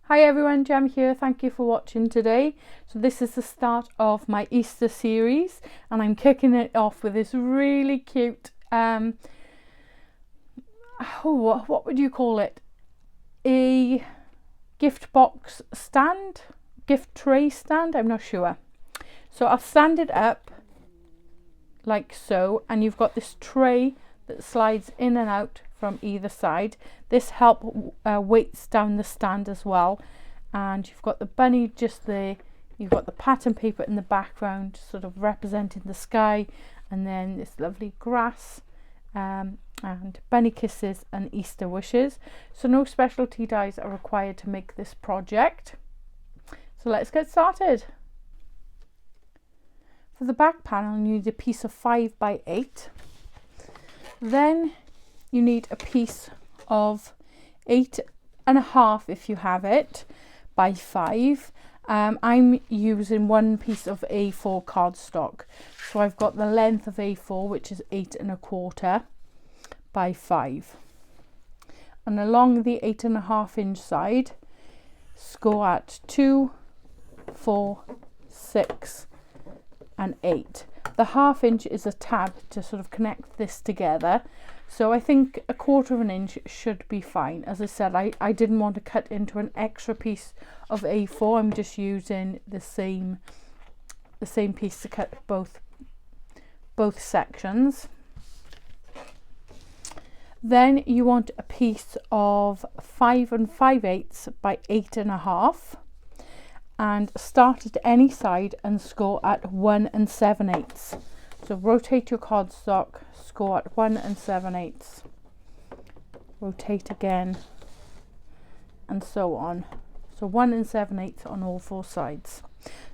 Hi everyone, Jem here. Thank you for watching today. So this is the start of my Easter series and I'm kicking it off with this really cute, what would you call it? A gift box stand? Gift tray stand? I'm not sure. So I'll stand it up like so, and you've got this tray that slides in and out from either side. This help weights down the stand as well, and you've got the bunny just there, you've got the pattern paper in the background sort of representing the sky, and then this lovely grass and bunny kisses and Easter wishes. So no specialty dies are required to make this project, so let's get started. For the back panel you need a piece of 5 by 8, then you need a piece of 8.5 if you have it by 5. I'm using one piece of A4 cardstock, so I've got the length of A4, which is 8.25 by 5, and along the 8.5 inch side score at 2, 4, 6 and 8. The 1/2 inch is a tab to sort of connect this together, so I think 1/4 inch should be fine. As I said, I didn't want to cut into an extra piece of A4. I'm just using the same piece to cut both sections. Then you want a piece of 5 5/8 by 8.5, and start at any side and score at 1 7/8. So rotate your cardstock, score at 1 7/8, rotate again, and so on. So 1 7/8 on all 4 sides.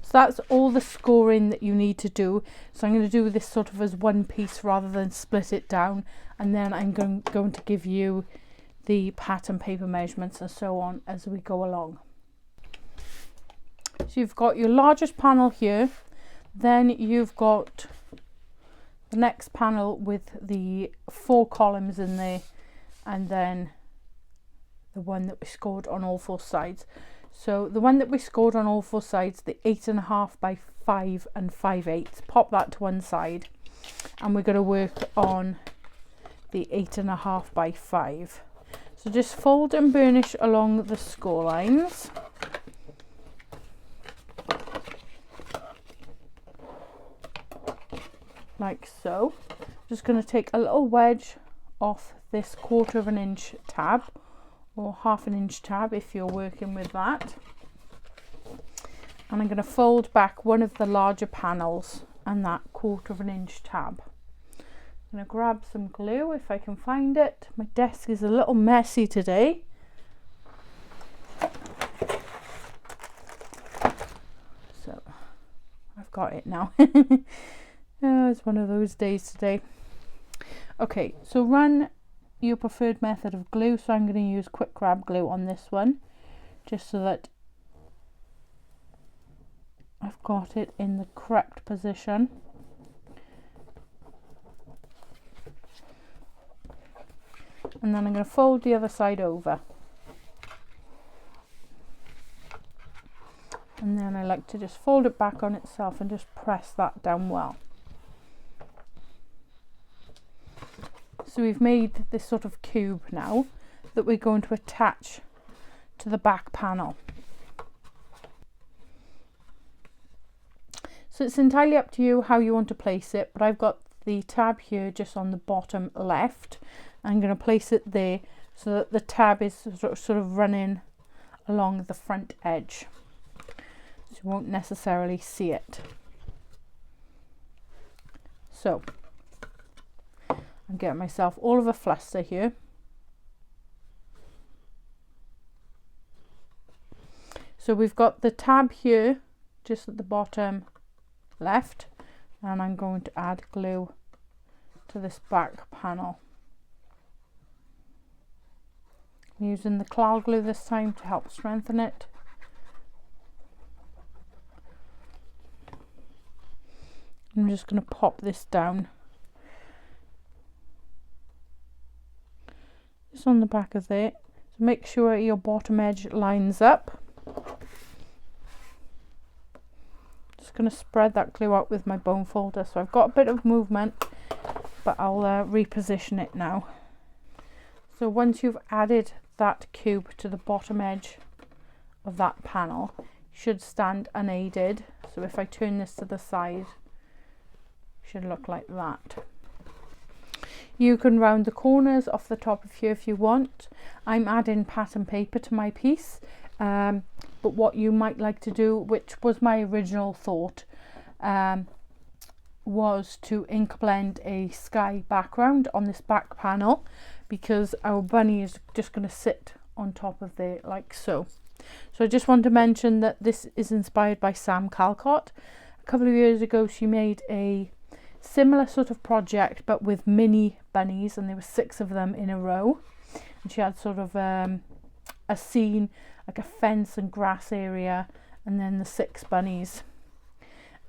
So that's all the scoring that you need to do. So I'm going to do this sort of as one piece rather than split it down, and then I'm going to give you the pattern paper measurements and so on as we go along. So you've got your largest panel here, then you've got the next panel with the 4 columns in there, and then the one that we scored on all 4 sides. So the one that we scored on all 4 sides, the 8.5 by 5 and 5/8, pop that to one side, and we're going to work on the 8.5 by 5. So just fold and burnish along the score lines. Like so. Just going to take a little wedge off this 1/4 inch tab, or 1/2 inch tab if you're working with that, and I'm going to fold back one of the larger panels and that 1/4 inch tab. I'm going to grab some glue if I can find it. My desk is a little messy today. So I've got it now. It's one of those days today. Okay, so run your preferred method of glue. So I'm going to use quick grab glue on this one, just so that I've got it in the correct position. And then I'm going to fold the other side over. And then I like to just fold it back on itself and just press that down well. So we've made this sort of cube now that we're going to attach to the back panel. So it's entirely up to you how you want to place it, but I've got the tab here just on the bottom left. I'm going to place it there so that the tab is sort of running along the front edge, so you won't necessarily see it. So I'm getting myself all of a fluster here. So we've got the tab here just at the bottom left, and I'm going to add glue to this back panel. I'm using the cloud glue this time to help strengthen it. I'm just going to pop this down just on the back of it. So make sure your bottom edge lines up. Just going to spread that glue out with my bone folder. So I've got a bit of movement, but I'll reposition it now. So once you've added that cube to the bottom edge of that panel, it should stand unaided. So if I turn this to the side, it should look like that. You can round the corners off the top of here if you want. I'm adding pattern paper to my piece, but what you might like to do, which was my original thought, was to ink blend a sky background on this back panel, because our bunny is just going to sit on top of there like so. So I just want to mention that this is inspired by Sam Calcott. A couple of years ago she made a similar sort of project but with mini bunnies, and there were 6 of them in a row, and she had sort of a scene like a fence and grass area, and then the 6 bunnies,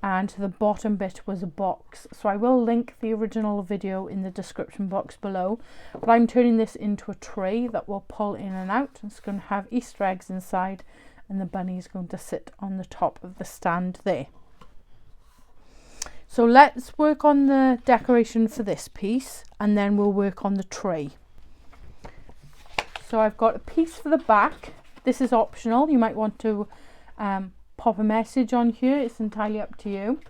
and the bottom bit was a box. So I will link the original video in the description box below, but I'm turning this into a tray that will pull in and out. It's going to have Easter eggs inside, and the bunny is going to sit on the top of the stand there. So let's work on the decoration for this piece, and then we'll work on the tray. So I've got a piece for the back. This is optional. You might want to pop a message on here. It's entirely up to you.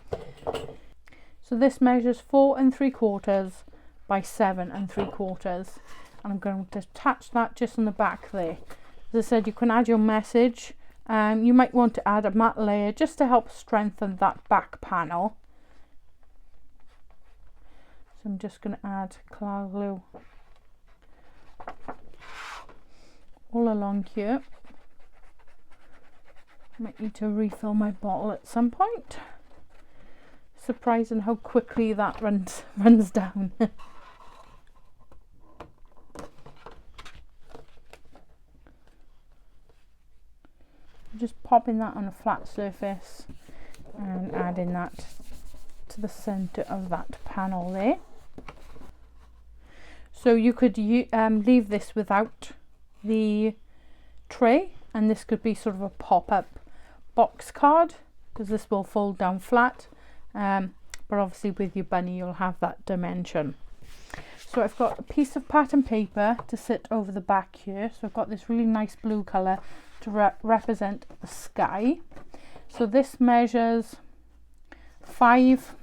So this measures 4 3/4 by 7 3/4, and I'm going to attach that just on the back there. As I said, you can add your message. You might want to add a matte layer just to help strengthen that back panel. So I'm just going to add cloud glue all along here. Might need to refill my bottle at some point. Surprising how quickly that runs down. Just popping that on a flat surface and adding that to the center of that panel there. So you could leave this without the tray, and this could be sort of a pop-up box card, because this will fold down flat, but obviously with your bunny you'll have that dimension. So I've got a piece of pattern paper to sit over the back here. So I've got this really nice blue colour to represent the sky. So this measures 5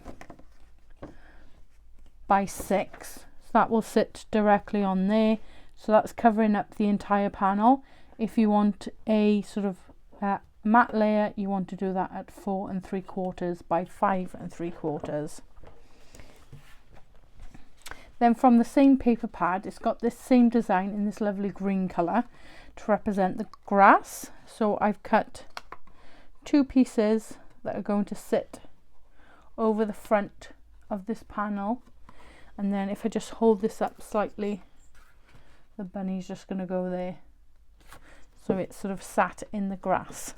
by 6, so that will sit directly on there. So that's covering up the entire panel. If you want a sort of matte layer, you want to do that at 4 3/4 by 5 3/4. Then from the same paper pad, it's got this same design in this lovely green colour to represent the grass. So I've cut 2 pieces that are going to sit over the front of this panel, and then if I just hold this up slightly, the bunny's just going to go there. So it's sort of sat in the grass.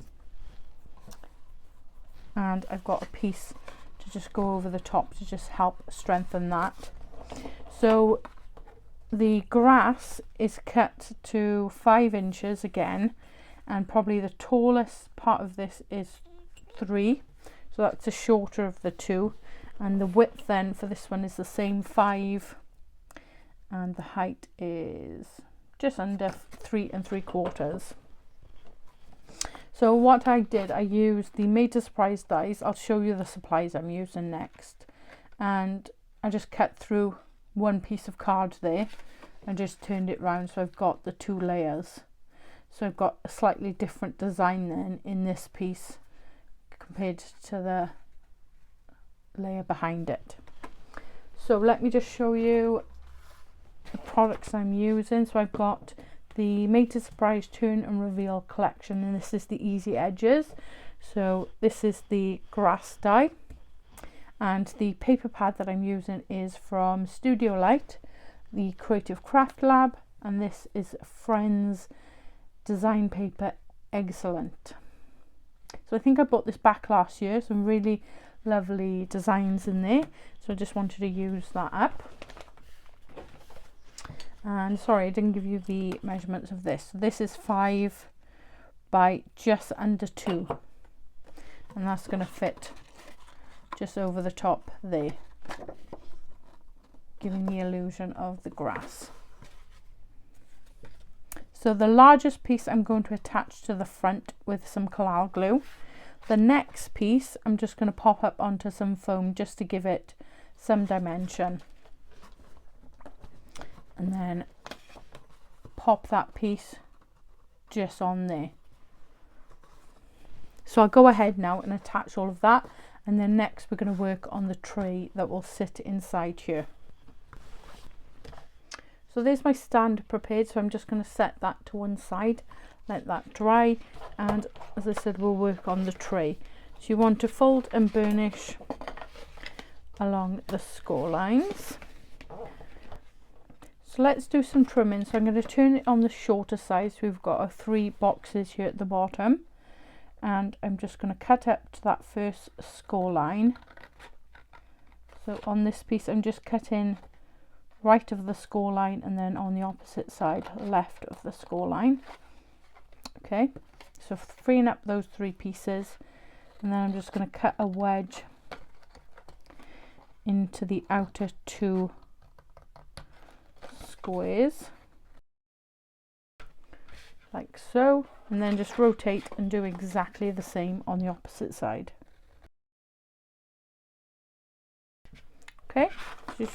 And I've got a piece to just go over the top to just help strengthen that. So the grass is cut to 5 inches again, and probably the tallest part of this is 3. So that's the shorter of the 2. And the width then for this one is the same 5. And the height is just under 3 3/4. So what I did, I used the Made to Surprise dies. I'll show you the supplies I'm using next. And I just cut through one piece of card there and just turned it round, so I've got the 2 layers. So I've got a slightly different design then in this piece compared to the layer behind it. So let me just show you the products I'm using. So I've got the Made to Surprise Turn and Reveal collection, and this is the Easy Edges. So this is the grass die, and the paper pad that I'm using is from Studio Light, the Creative CraftLab, and this is Friendz design paper Eggcellent. So I think I bought this back last year. Some really lovely designs in there, so I just wanted to use that up. And sorry, I didn't give you the measurements of this. So this is 5 by just under 2, and that's going to fit just over the top there, giving the illusion of the grass. So the largest piece I'm going to attach to the front with some Collal glue. The next piece I'm just going to pop up onto some foam just to give it some dimension. And then pop that piece just on there. So I'll go ahead now and attach all of that, and then next we're going to work on the tray that will sit inside here. So there's my stand prepared, so I'm just going to set that to one side, let that dry, and as I said, we'll work on the tray. So you want to fold and burnish along the score lines. So let's do some trimming. So I'm going to turn it on the shorter side, so we've got 3 boxes here at the bottom, and I'm just going to cut up to that first score line. So on this piece I'm just cutting right of the score line, and then on the opposite side left of the score line. Okay, so freeing up those 3 pieces, and then I'm just going to cut a wedge into the outer 2 squares like so, and then just rotate and do exactly the same on the opposite side. Okay, so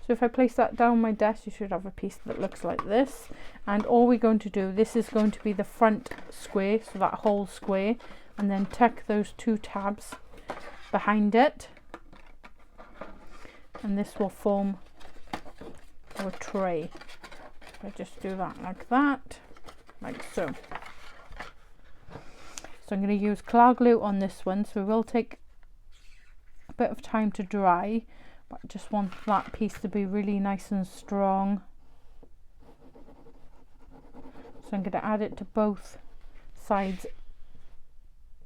if I place that down my desk, you should have a piece that looks like this. And all we're going to do, this is going to be the front square, so that whole square, and then tuck those 2 tabs behind it, and this will form our tray. I just do that like that, like so. So I'm going to use Collal glue on this one, so it will take a bit of time to dry, but I just want that piece to be really nice and strong. So I'm going to add it to both sides,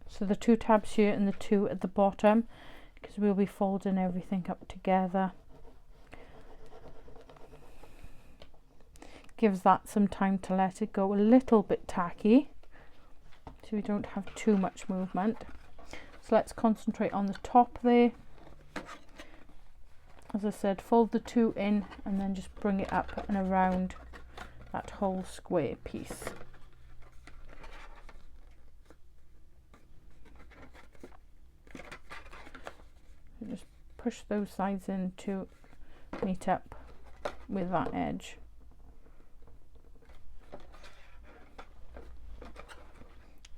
so the 2 tabs here and the 2 at the bottom, because we'll be folding everything up together. Gives that some time to let it go a little bit tacky, so we don't have too much movement. So let's concentrate on the top there. As I said, fold the 2 in and then just bring it up and around that whole square piece. So just push those sides in to meet up with that edge.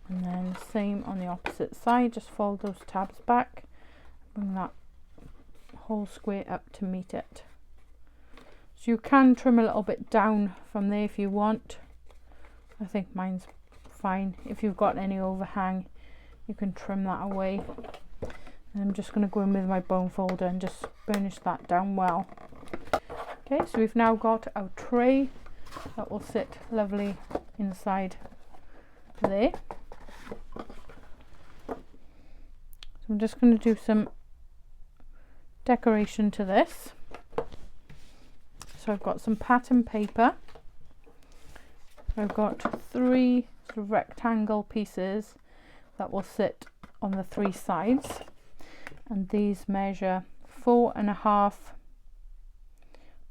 And then same on the opposite side, just fold those tabs back, bring that whole square up to meet it. So you can trim a little bit down from there if you want. I think mine's fine. If you've got any overhang, you can trim that away. And I'm just going to go in with my bone folder and just burnish that down well. Okay, so we've now got our tray that will sit lovely inside there. So I'm just going to do some decoration to this. So I've got some pattern paper. I've got 3 sort of rectangle pieces that will sit on the 3 sides, and these measure 4.5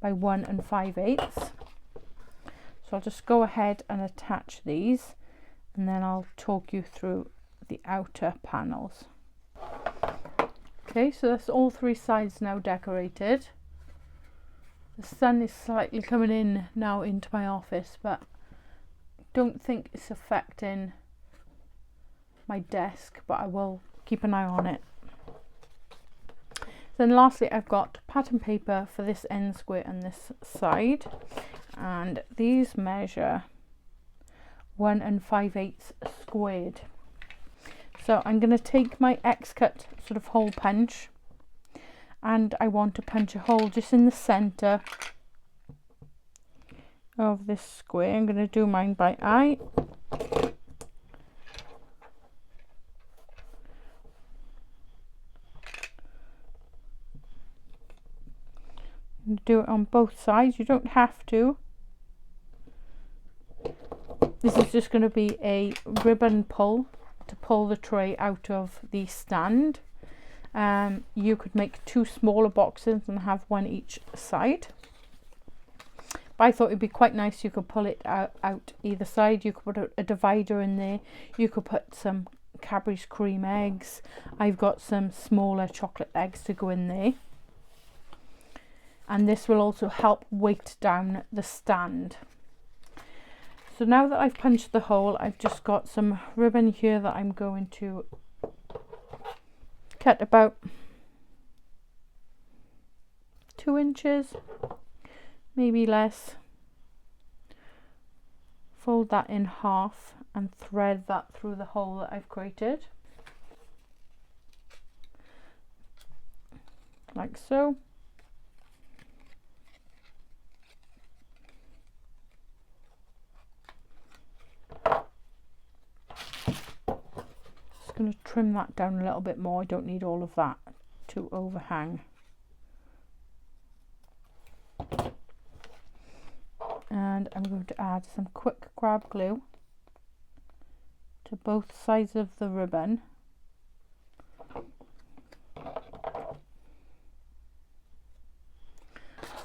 by 1 5/8. So I'll just go ahead and attach these, and then I'll talk you through the outer panels. Okay, so that's all 3 sides now decorated. The sun is slightly coming in now into my office, but I don't think it's affecting my desk, but I will keep an eye on it. Then lastly, I've got pattern paper for this end square and this side, and these measure 1 5/8 squared. So I'm going to take my X-cut sort of hole punch, and I want to punch a hole just in the center of this square. I'm going to do mine by eye. Do it on both sides. You don't have to. This is just going to be a ribbon pull to pull the tray out of the stand, You could make 2 smaller boxes and have one each side. But I thought it'd be quite nice. You could pull it out either side. You could put a divider in there. You could put some Cadbury's cream eggs. I've got some smaller chocolate eggs to go in there. And this will also help weight down the stand. So now that I've punched the hole, I've just got some ribbon here that I'm going to cut about 2 inches, maybe less. Fold that in half and thread that through the hole that I've created, like so. Just going to trim that down a little bit more. I don't need all of that to overhang. And I'm going to add some quick grab glue to both sides of the ribbon.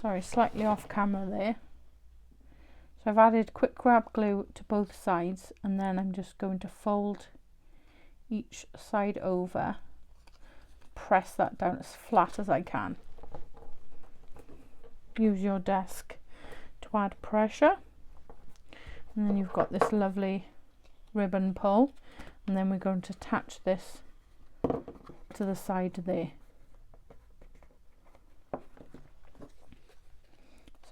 Sorry, slightly off camera there. So I've added quick grab glue to both sides, and then I'm just going to fold each side over, press that down as flat as I can. Use your desk to add pressure, and then you've got this lovely ribbon pull, and then we're going to attach this to the side there. So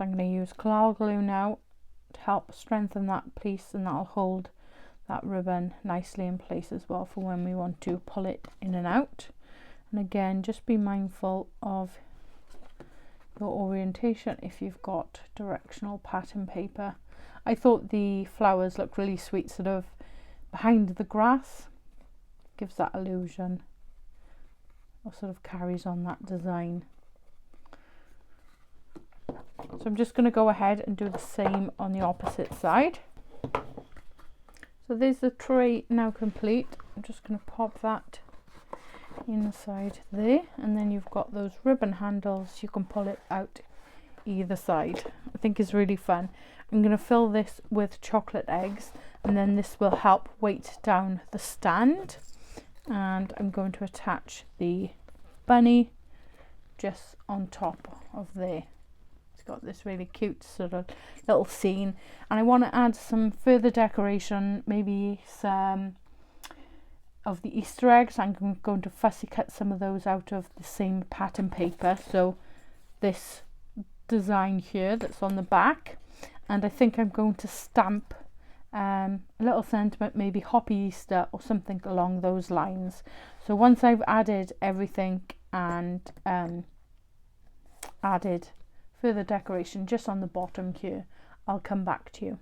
I'm going to use Clal glue now to help strengthen that piece, and that'll hold that ribbon nicely in place as well for when we want to pull it in and out. And again, just be mindful of your orientation if you've got directional pattern paper. I thought the flowers looked really sweet sort of behind the grass, gives that illusion, or sort of carries on that design. So I'm just going to go ahead and do the same on the opposite side. So there's the tray now complete. I'm just going to pop that inside there, and then you've got those ribbon handles. You can pull it out either side. I think it's really fun. I'm going to fill this with chocolate eggs, and then this will help weight down the stand. And I'm going to attach the bunny just on top of there. It's got this really cute sort of little scene, and I want to add some further decoration, maybe some of the Easter eggs. I'm going to fussy cut some of those out of the same pattern paper. So this design here that's on the back, and I think I'm going to stamp a little sentiment, maybe Happy Easter or something along those lines. So once I've added everything and added further decoration just on the bottom here, I'll come back to you.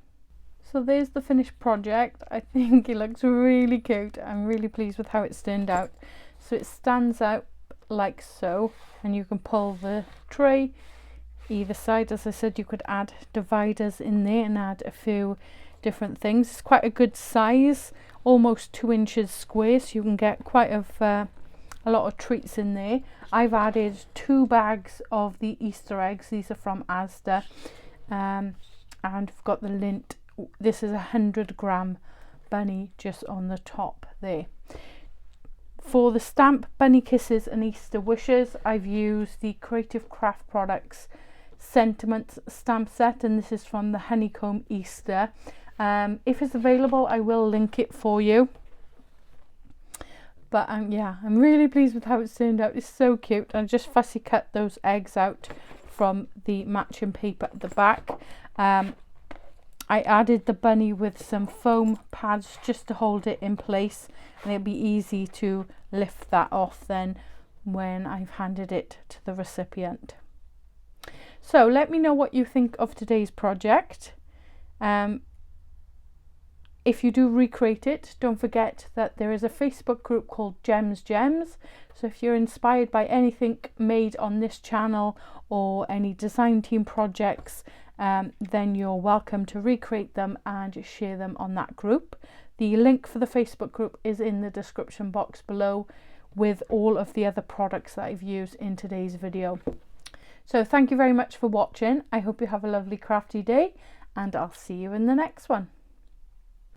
So there's the finished project. I think it looks really cute. I'm really pleased with how it's turned out. So it stands out like so, and you can pull the tray either side. As I said, you could add dividers in there and add a few different things. It's quite a good size, almost 2 inches square, so you can get quite a lot of treats in there. I've added 2 bags of the Easter eggs. These are from Asda, and I've got the lint. This is 100-gram bunny just on the top there. For the stamp Bunny Kisses and Easter Wishes, I've used the Creative Craft Products Sentiments stamp set, and this is from the Honeycomb Easter. If it's available, I will link it for you. But yeah, I'm really pleased with how it's turned out. It's so cute. I just fussy cut those eggs out from the matching paper at the back. I added the bunny with some foam pads just to hold it in place, and it'll be easy to lift that off then when I've handed it to the recipient. So let me know what you think of today's project. If you do recreate it, don't forget that there is a Facebook group called Gems. So if you're inspired by anything made on this channel or any design team projects, then you're welcome to recreate them and share them on that group. The link for the Facebook group is in the description box below, with all of the other products that I've used in today's video. So thank you very much for watching. I hope you have a lovely crafty day, and I'll see you in the next one.